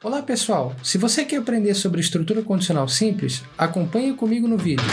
Olá pessoal, se você quer aprender sobre estrutura condicional simples, acompanhe comigo no vídeo.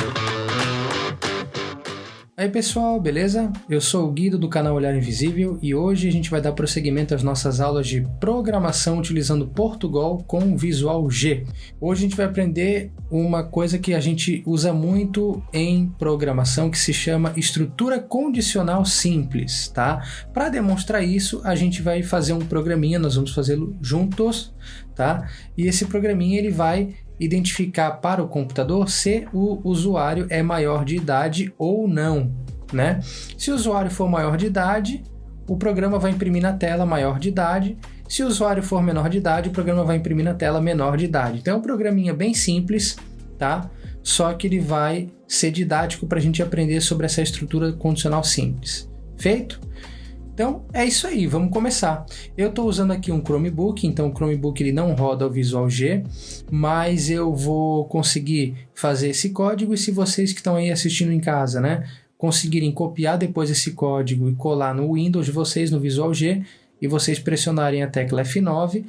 Aí pessoal, beleza? Eu sou o Guido do canal Olhar Invisível e hoje a gente vai dar prosseguimento às nossas aulas de programação utilizando Portugal com Visual G. Hoje a gente vai aprender uma coisa que a gente usa muito em programação que se chama estrutura condicional simples, tá? Para demonstrar isso, a gente vai fazer um programinha, nós vamos fazê-lo juntos, tá? E esse programinha ele vai identificar para o computador se o usuário é maior de idade ou não, né? Se o usuário for maior de idade, o programa vai imprimir na tela maior de idade. Se o usuário for menor de idade, o programa vai imprimir na tela menor de idade. Então é um programinha bem simples, tá? Só que ele vai ser didático para a gente aprender sobre essa estrutura condicional simples. Feito? Então é isso aí, vamos começar. Eu estou usando aqui um Chromebook, então o Chromebook ele não roda o Visual G, mas eu vou conseguir fazer esse código e se vocês que estão aí assistindo em casa, né, conseguirem copiar depois esse código e colar no Windows de vocês, no Visual G, e vocês pressionarem a tecla F9,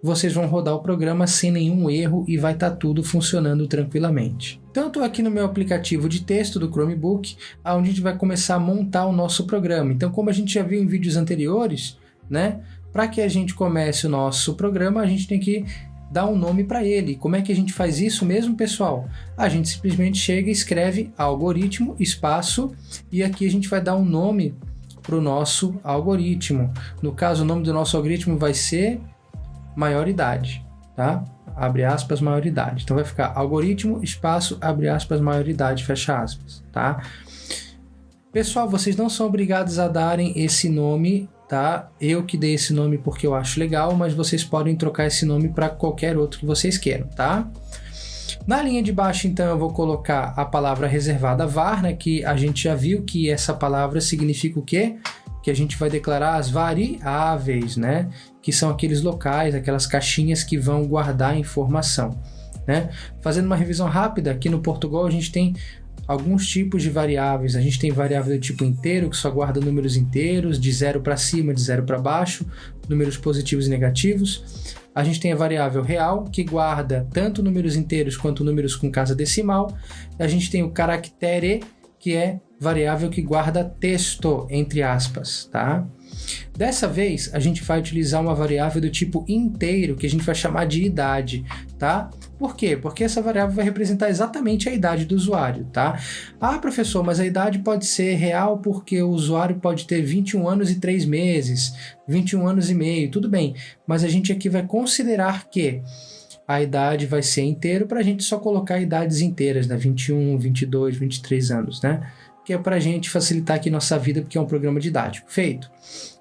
vocês vão rodar o programa sem nenhum erro e vai estar tudo funcionando tranquilamente. Então eu estou aqui no meu aplicativo de texto do Chromebook, onde a gente vai começar a montar o nosso programa. Então como a gente já viu em vídeos anteriores, né, para que a gente comece o nosso programa, a gente tem que dar um nome para ele. Como é que a gente faz isso mesmo, pessoal? A gente simplesmente chega e escreve algoritmo, espaço, e aqui a gente vai dar um nome para o nosso algoritmo. No caso, o nome do nosso algoritmo vai ser maioridade, tá? Abre aspas, maioridade. Então vai ficar algoritmo, espaço, abre aspas, maioridade, fecha aspas, tá? Pessoal, vocês não são obrigados a darem esse nome, tá? Eu que dei esse nome porque eu acho legal, mas vocês podem trocar esse nome para qualquer outro que vocês queiram, tá? Na linha de baixo, então, eu vou colocar a palavra reservada var, né? Que a gente já viu que essa palavra significa o quê? Que a gente vai declarar as variáveis, né? Que são aqueles locais, aquelas caixinhas que vão guardar a informação, né? Fazendo uma revisão rápida, aqui no Portugal a gente tem alguns tipos de variáveis. A gente tem variável do tipo inteiro, que só guarda números inteiros, de 0 para cima, de 0 para baixo, números positivos e negativos. A gente tem a variável real, que guarda tanto números inteiros quanto números com casa decimal. A gente tem o caractere, que é variável que guarda texto, entre aspas, tá? Dessa vez, a gente vai utilizar uma variável do tipo inteiro, que a gente vai chamar de idade, tá? Por quê? Porque essa variável vai representar exatamente a idade do usuário, tá? Ah, professor, mas a idade pode ser real porque o usuário pode ter 21 anos e 3 meses, 21 anos e meio, tudo bem. Mas a gente aqui vai considerar que a idade vai ser inteiro para a gente só colocar idades inteiras, né? 21, 22, 23 anos, né? Que é para a gente facilitar aqui nossa vida, porque é um programa didático. Feito.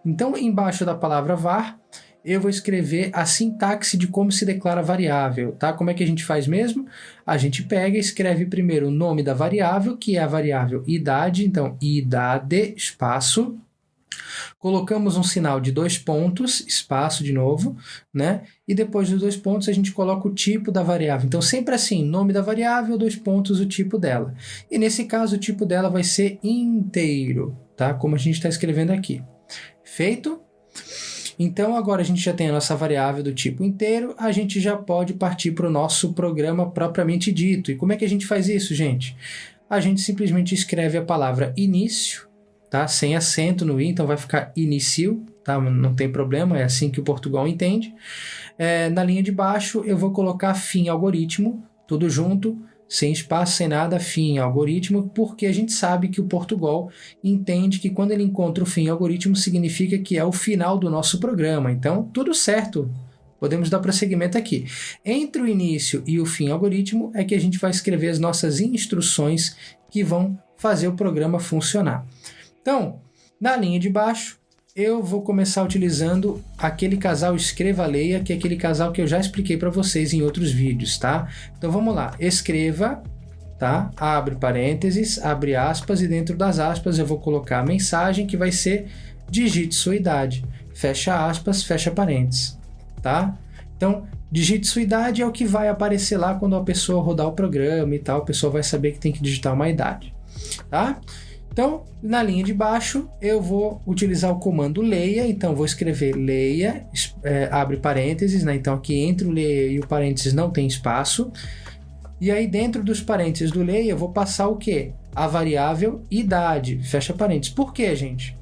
Então, embaixo da palavra var, eu vou escrever a sintaxe de como se declara a variável, tá? Como é que a gente faz mesmo? A gente pega e escreve primeiro o nome da variável, que é a variável idade, então idade, espaço. Colocamos um sinal de 2 pontos, espaço de novo, né? E depois dos 2 pontos a gente coloca o tipo da variável. Então sempre assim, nome da variável, 2 pontos, o tipo dela. E nesse caso o tipo dela vai ser inteiro, tá? Como a gente está escrevendo aqui. Feito? Então agora a gente já tem a nossa variável do tipo inteiro, a gente já pode partir para o nosso programa propriamente dito. E como é que a gente faz isso, gente? A gente simplesmente escreve a palavra início, tá? Sem acento no i, então vai ficar início, tá? Não tem problema, é assim que o Portugal entende. Na linha de baixo eu vou colocar fim algoritmo, tudo junto, sem espaço, sem nada, fim algoritmo, porque a gente sabe que o Portugal entende que quando ele encontra o fim algoritmo significa que é o final do nosso programa. Então, tudo certo. Podemos dar prosseguimento aqui. Entre o início e o fim algoritmo é que a gente vai escrever as nossas instruções que vão fazer o programa funcionar. Então, na linha de baixo, eu vou começar utilizando aquele casal escreva-leia, que é aquele casal que eu já expliquei para vocês em outros vídeos, tá? Então vamos lá, escreva, tá? Abre parênteses, abre aspas e dentro das aspas eu vou colocar a mensagem que vai ser digite sua idade, fecha aspas, fecha parênteses, tá? Então, digite sua idade é o que vai aparecer lá quando a pessoa rodar o programa e tal, a pessoa vai saber que tem que digitar uma idade, tá? Então, na linha de baixo, eu vou utilizar o comando leia, então vou escrever leia, abre parênteses, né? Então aqui entre o leia e o parênteses não tem espaço. E aí dentro dos parênteses do leia eu vou passar o quê? A variável idade, fecha parênteses. Por quê, gente?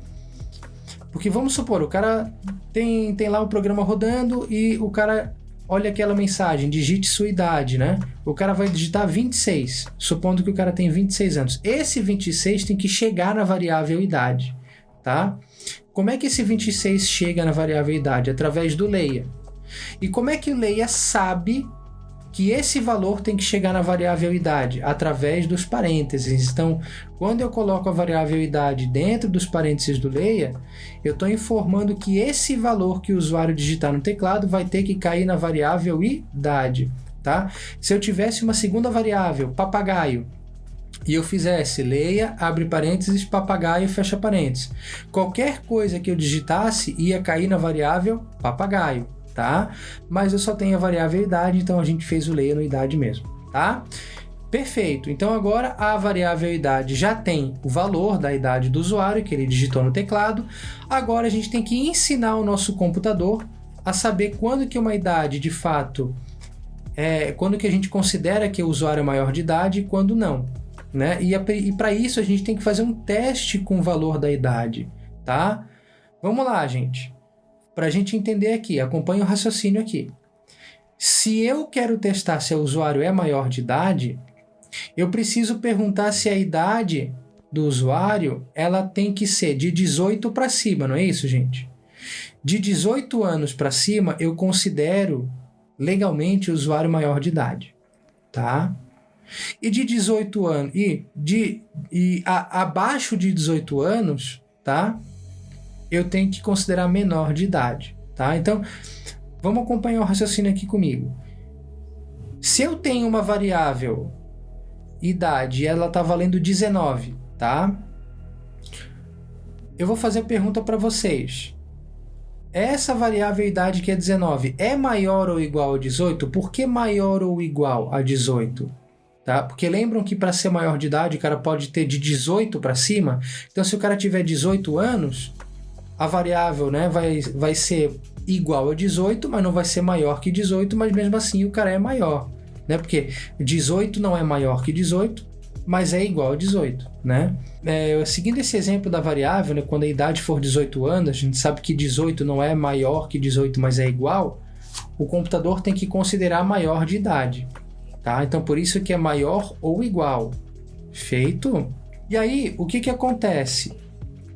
Porque vamos supor, o cara tem lá um programa rodando e o cara olha aquela mensagem, digite sua idade, né? O cara vai digitar 26, supondo que o cara tem 26 anos. Esse 26 tem que chegar na variável idade, tá? Como é que esse 26 chega na variável idade? Através do leia. E como é que o leia sabe que esse valor tem que chegar na variável idade? Através dos parênteses. Então, quando eu coloco a variável idade dentro dos parênteses do leia, eu estou informando que esse valor que o usuário digitar no teclado vai ter que cair na variável idade, tá? Se eu tivesse uma segunda variável, papagaio, e eu fizesse leia, abre parênteses, papagaio, fecha parênteses, qualquer coisa que eu digitasse ia cair na variável papagaio, tá? Mas eu só tenho a variável idade, então a gente fez o leia no idade mesmo, tá? Perfeito, então agora a variável idade já tem o valor da idade do usuário que ele digitou no teclado. Agora a gente tem que ensinar o nosso computador a saber quando que uma idade de fato quando que a gente considera que o usuário é maior de idade e quando não, né? E para isso a gente tem que fazer um teste com o valor da idade, tá? Vamos lá, gente. Para a gente entender aqui, acompanhe o raciocínio aqui. Se eu quero testar se o usuário é maior de idade, eu preciso perguntar se a idade do usuário ela tem que ser de 18 para cima, não é isso, gente? De 18 anos para cima, eu considero legalmente o usuário maior de idade, tá? E de 18 anos abaixo de 18 anos, tá? Eu tenho que considerar menor de idade, tá? Então, vamos acompanhar o raciocínio aqui comigo. Se eu tenho uma variável idade e ela está valendo 19, tá? Eu vou fazer a pergunta para vocês. Essa variável idade que é 19 é maior ou igual a 18? Por que maior ou igual a 18? Tá? Porque lembram que para ser maior de idade o cara pode ter de 18 para cima? Então, se o cara tiver 18 anos, a variável, né, vai ser igual a 18, mas não vai ser maior que 18, mas mesmo assim o cara é maior, né? Porque 18 não é maior que 18, mas é igual a 18, né? Seguindo esse exemplo da variável, né, quando a idade for 18 anos, a gente sabe que 18 não é maior que 18, mas é igual, o computador tem que considerar maior de idade, tá? Então, por isso que é maior ou igual. Feito? E aí, o que acontece?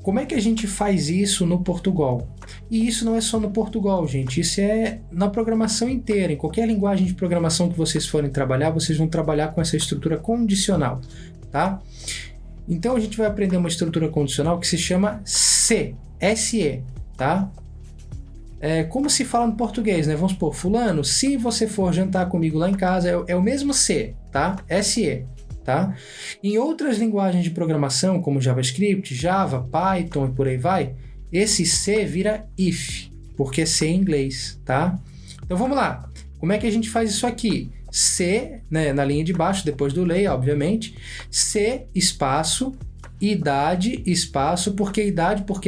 Como é que a gente faz isso no Portugal? E isso não é só no Portugal, gente. Isso é na programação inteira. Em qualquer linguagem de programação que vocês forem trabalhar, vocês vão trabalhar com essa estrutura condicional, tá? Então, a gente vai aprender uma estrutura condicional que se chama SE, tá? Como se fala no português, né? Vamos supor, fulano, se você for jantar comigo lá em casa, é o mesmo SE, tá? SE. Tá? Em outras linguagens de programação, como JavaScript, Java, Python e por aí vai, esse C vira if, porque C em inglês, tá? Então vamos lá, como é que a gente faz isso aqui? C, né, na linha de baixo, depois do leia, obviamente, C, espaço, idade, espaço, porque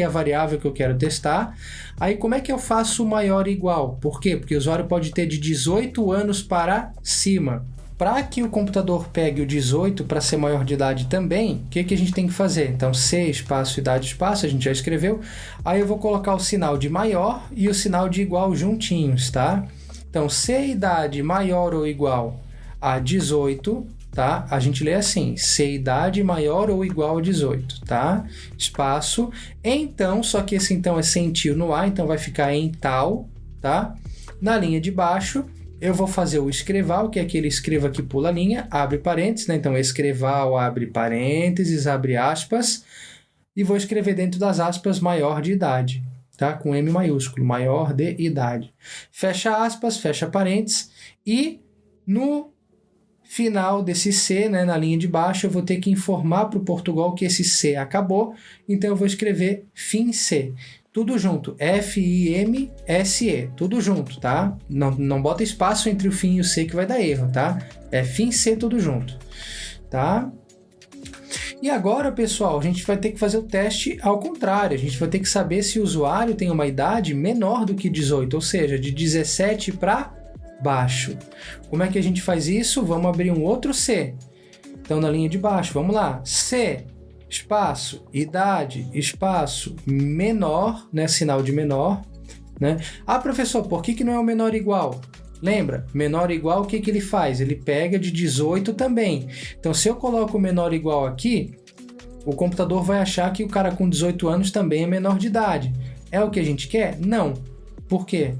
é a variável que eu quero testar. Aí como é que eu faço maior ou igual? Por quê? Porque o usuário pode ter de 18 anos para cima. Para que o computador pegue o 18 para ser maior de idade também, o que a gente tem que fazer? Então, C, espaço, idade, espaço, a gente já escreveu. Aí eu vou colocar o sinal de maior e o sinal de igual juntinhos, tá? Então, C, idade maior ou igual a 18, tá? A gente lê assim, C, idade maior ou igual a 18, tá? Espaço, então, só que esse então é sem tio no A, então vai ficar em tal, tá? Na linha de baixo, eu vou fazer o escreval, que é aquele escreva que pula a linha, abre parênteses, né? Então, escreval, abre parênteses, abre aspas, e vou escrever dentro das aspas maior de idade, tá? Com M maiúsculo, maior de idade. Fecha aspas, fecha parênteses, e no final desse C, né, na linha de baixo, eu vou ter que informar para o Portugal que esse C acabou, então eu vou escrever fim C. Tudo junto, F-I-M-S-E, tudo junto, tá? Não bota espaço entre o fim e o C que vai dar erro, tá? É fim C tudo junto, tá? E agora, pessoal, a gente vai ter que fazer o teste ao contrário. A gente vai ter que saber se o usuário tem uma idade menor do que 18, ou seja, de 17 para baixo. Como é que a gente faz isso? Vamos abrir um outro C. Então, na linha de baixo, vamos lá. C, espaço, idade, espaço, menor, né? Sinal de menor, né? Ah, professor, por que não é o menor igual? Lembra? Menor igual, o que ele faz? Ele pega de 18 também. Então, se eu coloco o menor igual aqui, o computador vai achar que o cara com 18 anos também é menor de idade. É o que a gente quer? Não. Por quê?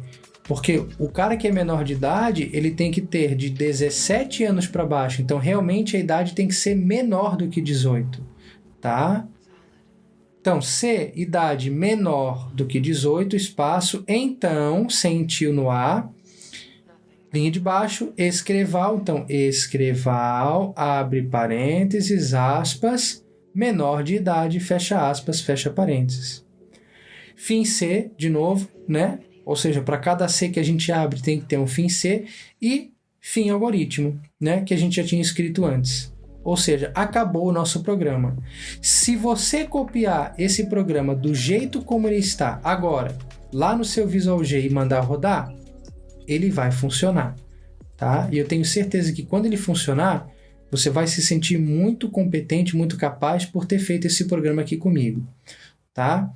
Porque o cara que é menor de idade, ele tem que ter de 17 anos para baixo. Então, realmente, a idade tem que ser menor do que 18. Tá? Então, C, idade menor do que 18, espaço, então, sem tio no A, linha de baixo, escreval, então, escreval, abre parênteses, aspas, menor de idade, fecha aspas, fecha parênteses. Fim C, de novo, né? Ou seja, para cada C que a gente abre tem que ter um fim C e fim algoritmo, né? Que a gente já tinha escrito antes. Ou seja, acabou o nosso programa. Se você copiar esse programa do jeito como ele está agora, lá no seu Visual G e mandar rodar, ele vai funcionar, tá? E eu tenho certeza que quando ele funcionar, você vai se sentir muito competente, muito capaz por ter feito esse programa aqui comigo, tá?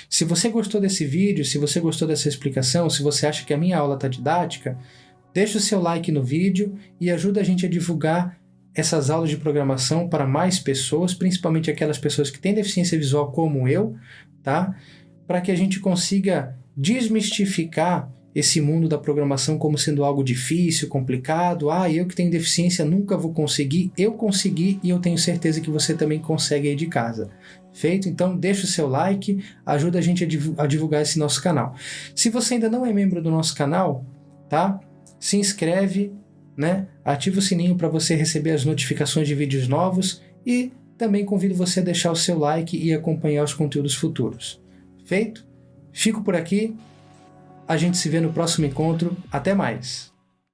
Se você gostou desse vídeo, se você gostou dessa explicação, se você acha que a minha aula está didática, deixa o seu like no vídeo e ajuda a gente a divulgar essas aulas de programação para mais pessoas, principalmente aquelas pessoas que têm deficiência visual como eu, tá? Para que a gente consiga desmistificar esse mundo da programação como sendo algo difícil, complicado. Ah, eu que tenho deficiência nunca vou conseguir. Eu consegui e eu tenho certeza que você também consegue aí de casa. Feito? Então deixa o seu like, ajuda a gente a divulgar esse nosso canal. Se você ainda não é membro do nosso canal, tá? Se inscreve, né? Ativa o sininho para você receber as notificações de vídeos novos e também convido você a deixar o seu like e acompanhar os conteúdos futuros. Feito? Fico por aqui. A gente se vê no próximo encontro. Até mais!